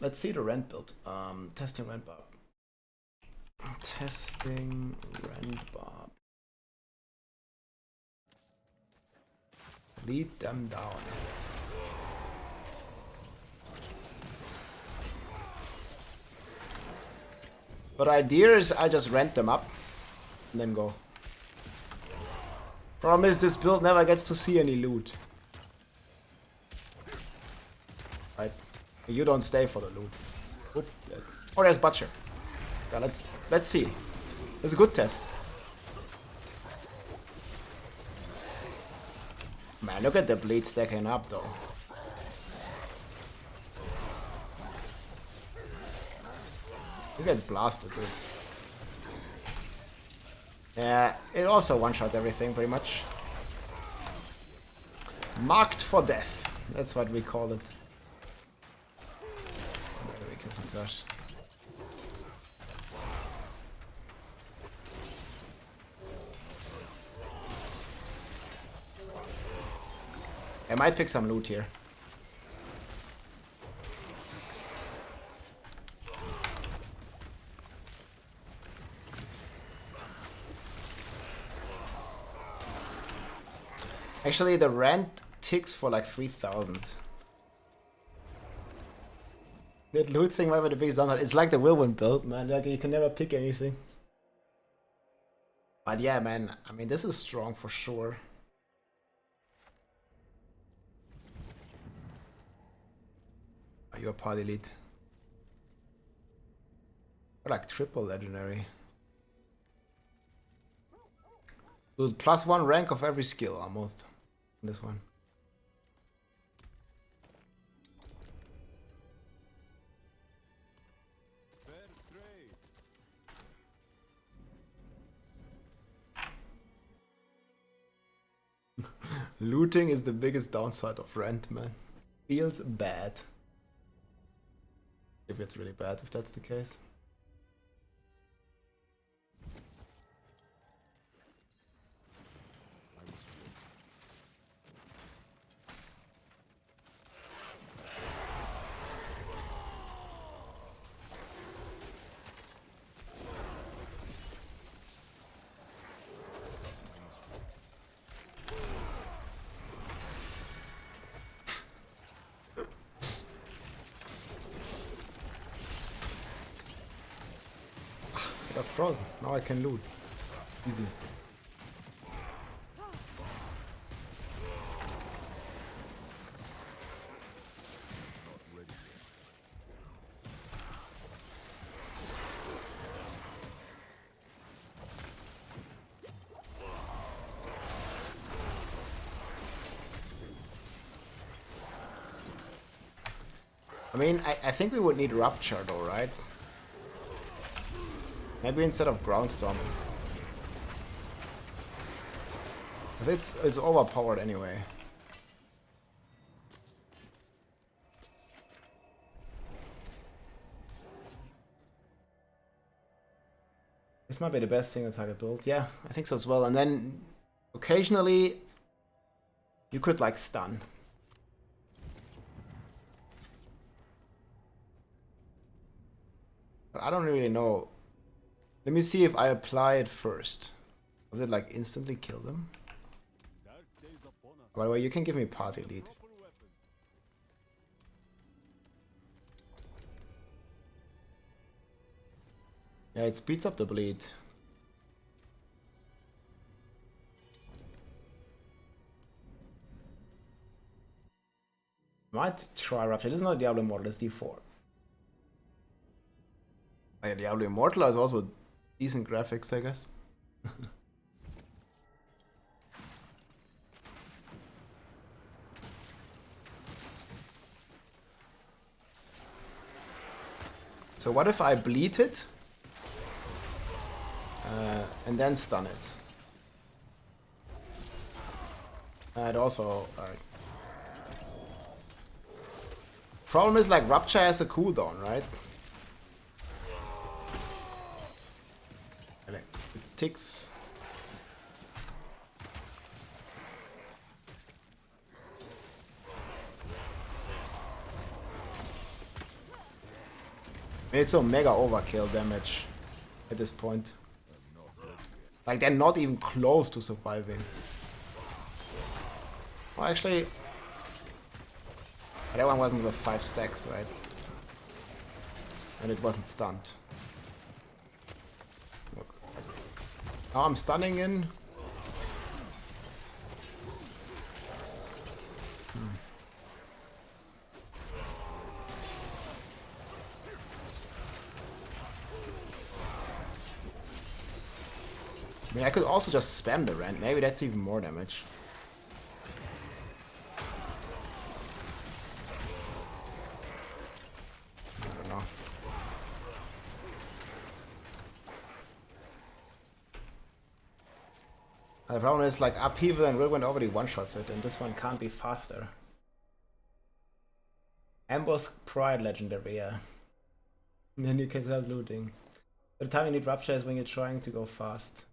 Let's see the Rend build. Testing Rend Barb. Testing Rend Barb. Lead them down. But idea is I just rent them up and then go. Problem is this build never gets to see any loot. Right? You don't stay for the loot. Good. Oh, there's Butcher. Yeah, let's see. It's a good test. Man, look at the bleed stacking up though. He gets blasted, dude. Yeah, it also one-shots everything, pretty much. Marked for death. That's what we call it. Maybe we kill some trash. I might pick some loot here. Actually, the rent ticks for like 3,000. That loot thing might be the biggest downside. It's like the whirlwind build, man. Like you can never pick anything. But yeah, man. I mean, this is strong for sure. Are you a party lead? Or like triple legendary. Dude, +1 rank of every skill almost. In this one. Looting is the biggest downside of Rend, man. Feels bad. If it's really bad, if that's the case. Got frozen. Now I can loot. Easy. I mean, I think we would need Rupture though, right? Maybe instead of Ground Storm. Because it's overpowered anyway. This might be the best single target build. Yeah, I think so as well. And then occasionally you could like stun. But I don't really know. Let me see if I apply it first. Does it like instantly kill them? By the way, you can give me party lead. Yeah, it speeds up the bleed. Might try Rupture. This is not Diablo Immortal, it's D4. Oh, yeah, Diablo Immortal has also decent graphics, I guess. So what if I bleed it? And then stun it. It also... problem is like Rupture has a cooldown, right? It ticks. It's so mega overkill damage at this point. Like, they're not even close to surviving. Well, actually, that one wasn't with 5 stacks, right? And it wasn't stunned. Look. Now I'm stunning in. I mean, I could also just spam the Rend. Maybe that's even more damage. I don't know. The problem is, like, Upheaval and Whirlwind already one-shots it, and this one can't be faster. Ambush Pride Legendary, yeah. And then you can start looting. The time you need Rupture is when you're trying to go fast.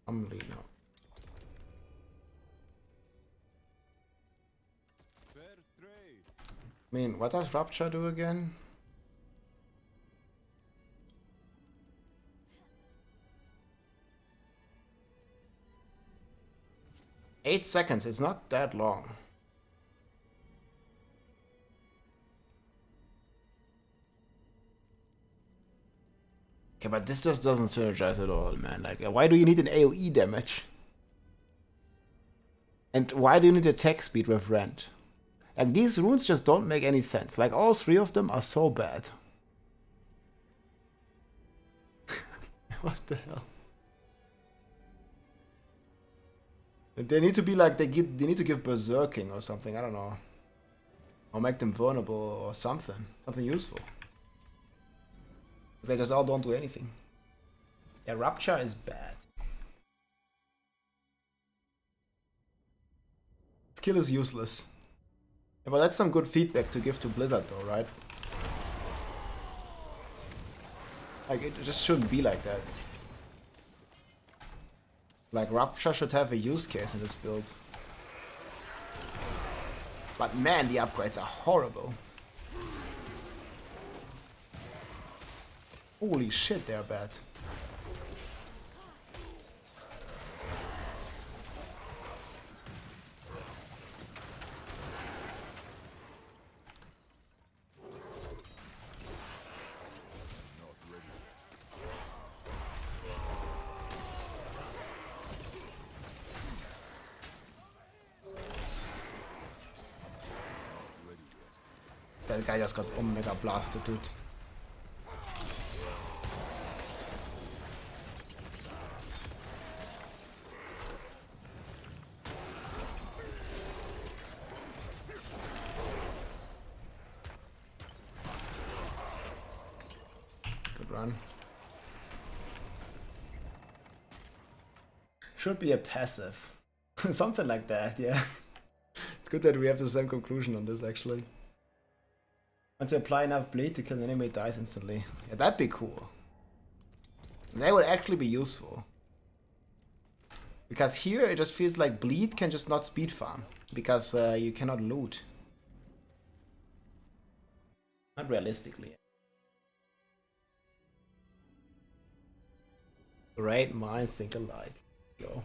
I'm lead now. I mean, what does Rupture do again? Eight seconds, it's not that long. Okay, but this just doesn't synergize at all, man. Like, why do you need an AoE damage? And why do you need attack speed with Rend? Like, these runes just don't make any sense. Like, all 3 of them are so bad. What the hell? They need to be like, they need to give berserking or something, I don't know. Or make them vulnerable or something. Something useful. They just all don't do anything. Yeah, Rupture is bad. Skill is useless. Yeah, but that's some good feedback to give to Blizzard though, right? Like, it just shouldn't be like that. Like, Rupture should have a use case in this build. But man, the upgrades are horrible. Holy shit, they're bad. That guy just got Omega blasted, dude. Good run. Should be a passive. Something like that, yeah. It's good that we have the same conclusion on this, actually. Once you apply enough bleed to kill an enemy, it dies instantly. Yeah, that'd be cool. That would actually be useful. Because here it just feels like bleed can just not speed farm. Because you cannot loot. Not realistically. Great mind, think alike. Go.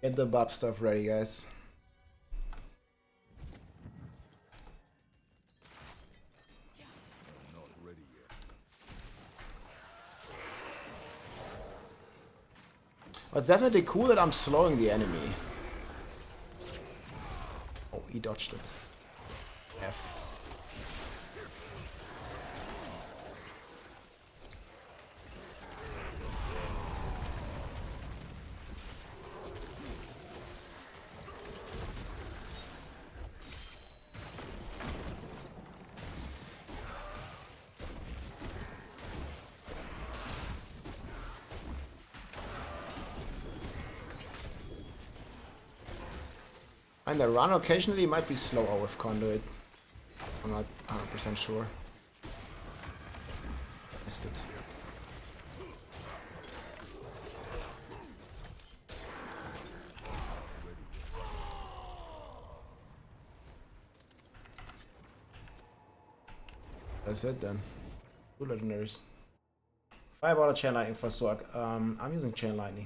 Get the buff stuff ready, guys. But it's definitely cool that I'm slowing the enemy. Oh, he dodged it. F. And the run occasionally might be slower with Conduit. I'm not 100% sure. Missed it. That's it then. 2 legendaries. Fireball oder Chain Lightning for Sorg. I'm using Chain Lightning.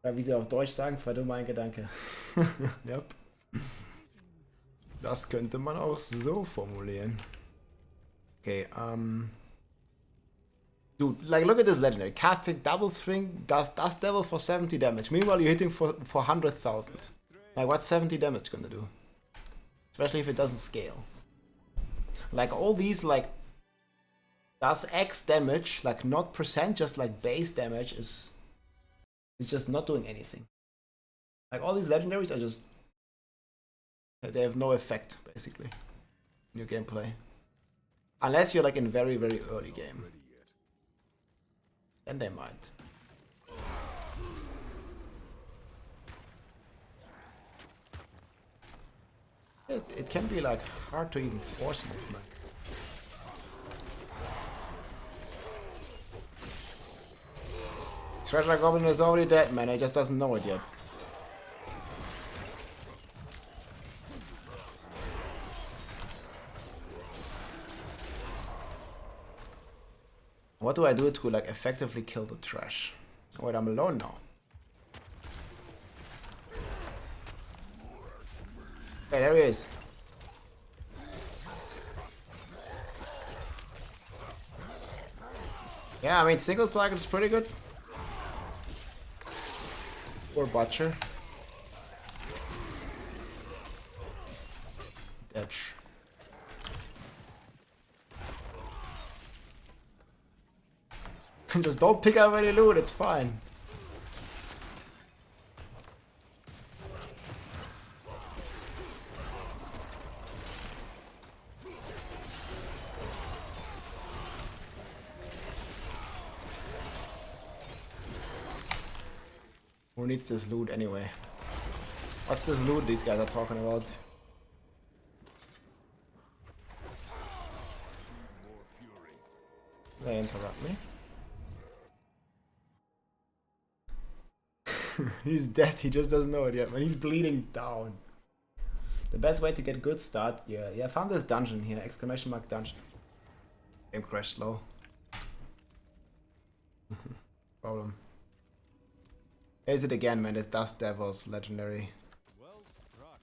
Oder wie sie auf Deutsch sagen, zwei dumme ein Gedanke. Yep. Das könnte man auch so formulieren. Okay, dude, like look at this legendary. Casting double swing does Dust Devil for 70 damage. Meanwhile you're hitting for 100,000. Like what's 70 damage gonna do? Especially if it doesn't scale. Like all these like does X damage, like not percent, just like base damage is just not doing anything. Like all these legendaries are just, they have no effect basically in your gameplay. Unless you're like in very, very early game. Then they might. It can be like hard to even force movement. Treasure Goblin is already dead, man. He just doesn't know it yet. What do I do to like effectively kill the trash? Wait, I'm alone now. Hey, there he is. Yeah, I mean, single target is pretty good. Or Butcher. Edge. Just don't pick up any loot, it's fine. Who needs this loot anyway? What's this loot these guys are talking about? They interrupt me. He's dead, he just doesn't know it yet, man. He's bleeding down. The best way to get good start, yeah, I found this dungeon here, exclamation mark dungeon. Game crashed slow. Problem. Is it again, man? This Dust Devil's legendary. Well struck.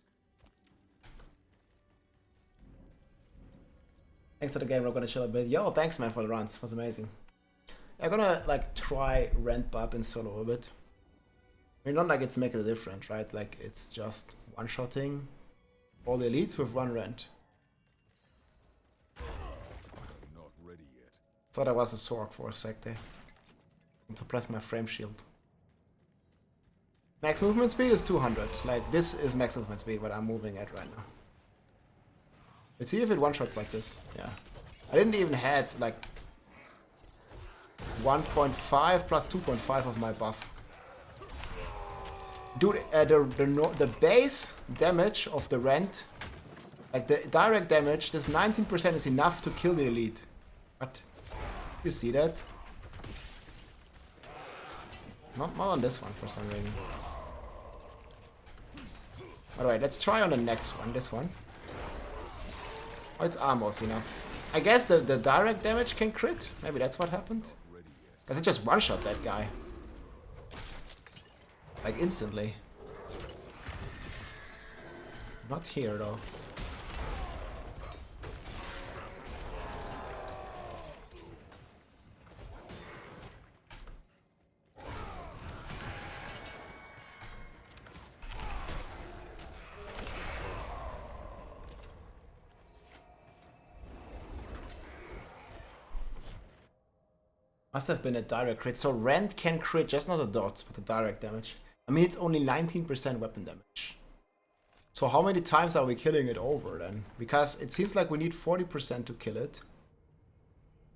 Thanks for the game, we're gonna chill a bit. Yo, thanks man for the runs, it was amazing. I'm gonna like try Rend Bub in solo a bit. I mean, not like it's making a difference, right? Like it's just one-shotting all the elites with one Rend. Not ready yet. Thought I was a Sorg for a sec there. And to press my frame shield. Max movement speed is 200. Like, this is max movement speed, what I'm moving at right now. Let's see if it one-shots like this. Yeah. I didn't even had, like, 1.5 plus 2.5 of my buff. Dude, the base damage of the Rend, like the direct damage, this 19% is enough to kill the elite. What? You see that? Not on this one for some reason. Alright, let's try on the next one, this one. Oh, it's almost enough. I guess the direct damage can crit. Maybe that's what happened. Because it just one-shot that guy. Like instantly. Not here though. Must have been a direct crit. So Rend can crit, just not the dots, but the direct damage. I mean, it's only 19% weapon damage. So how many times are we killing it over then? Because it seems like we need 40% to kill it.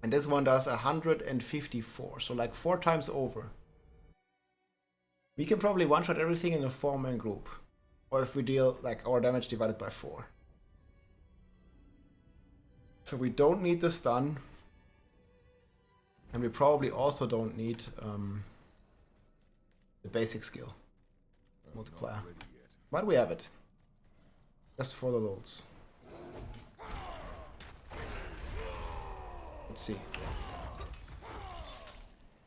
And this one does 154, so like 4 times over. We can probably one-shot everything in a 4-man group. Or if we deal like our damage divided by 4. So we don't need the stun. And we probably also don't need the basic skill multiplier. But we have it. Just for the lulz. Let's see.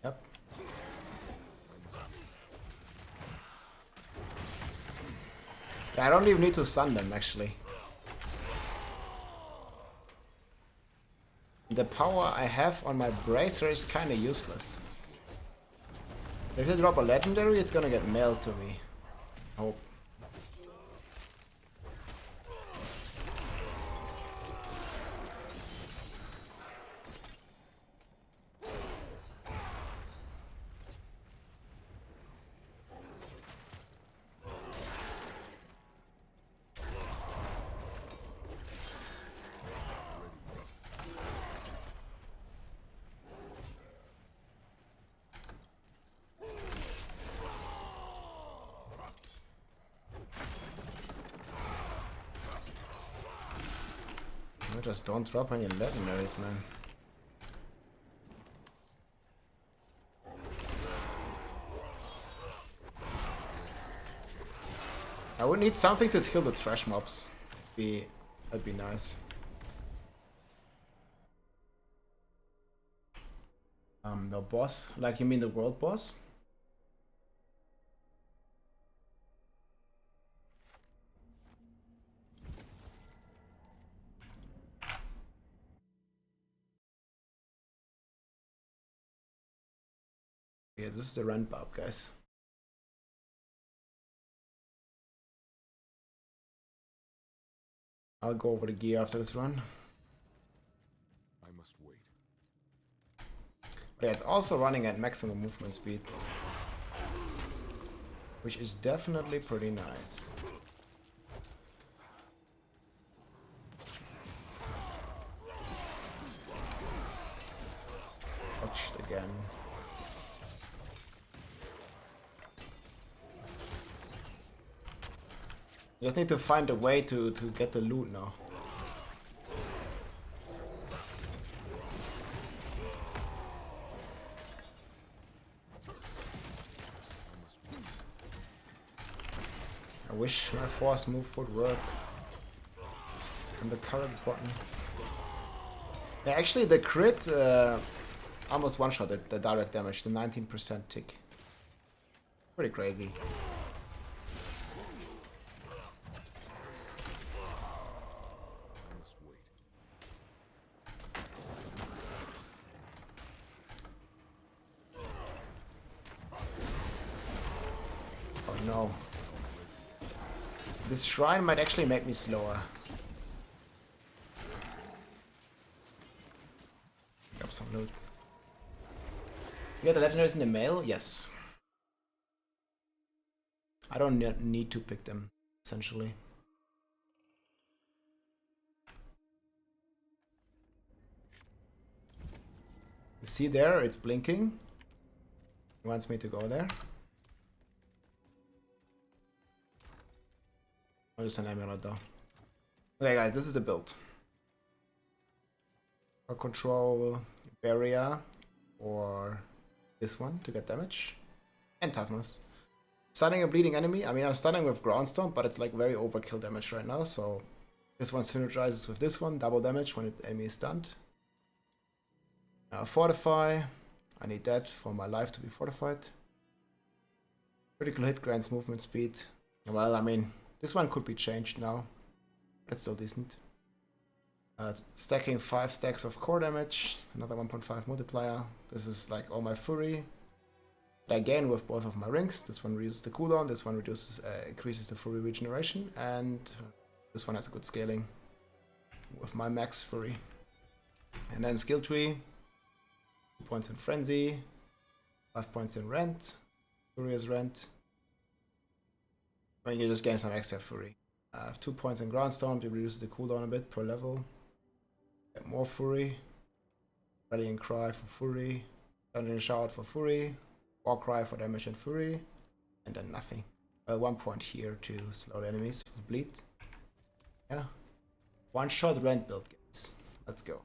Yep. I don't even need to stun them, actually. The power I have on my bracer is kinda useless. If I drop a legendary, it's gonna get mailed to me. I hope. Just don't drop any legendaries, man. I would need something to kill the trash mobs. That'd be nice. The boss? Like, you mean the world boss? Yeah, this is the Rend Bleed, guys. I'll go over the gear after this run. I must wait. But yeah, it's also running at maximum movement speed, which is definitely pretty nice. Touched again. Just need to find a way to get the loot now. I wish my force move would work on the current button. Yeah, actually the crit almost one-shotted the direct damage, the 19% tick. Pretty crazy. No. This shrine might actually make me slower. Pick up some loot. You got the legendaries in the mail? Yes. I don't need to pick them, essentially. You see there, it's blinking. It wants me to go there. I'll just an amulet though. Okay guys, this is the build. Or control barrier or this one to get damage. And toughness. Stunning a bleeding enemy. I mean, I'm stunning with ground stomp, but it's like very overkill damage right now, so this one synergizes with this one, double damage when the enemy is stunned. Fortify. I need that for my life to be fortified. Critical hit grants movement speed. Well, I mean, this one could be changed now. It's still decent. Stacking 5 stacks of core damage. Another 1.5 multiplier. This is like all my fury. But I gain with both of my rings. This one reduces the cooldown. This one increases the fury regeneration. And this one has a good scaling with my max fury. And then Skilltree. 2 points in Frenzy. 5 points in Rend. Furious Rend. I mean, you just gain some extra fury. I have 2 points in Ground Storm to reduce the cooldown a bit per level. Get more fury. Rallying Cry for fury. Dungeon Shout for fury. War Cry for damage and fury. And then nothing. 1 point here to slow the enemies with bleed. Yeah. One shot Rend build, guys. Let's go.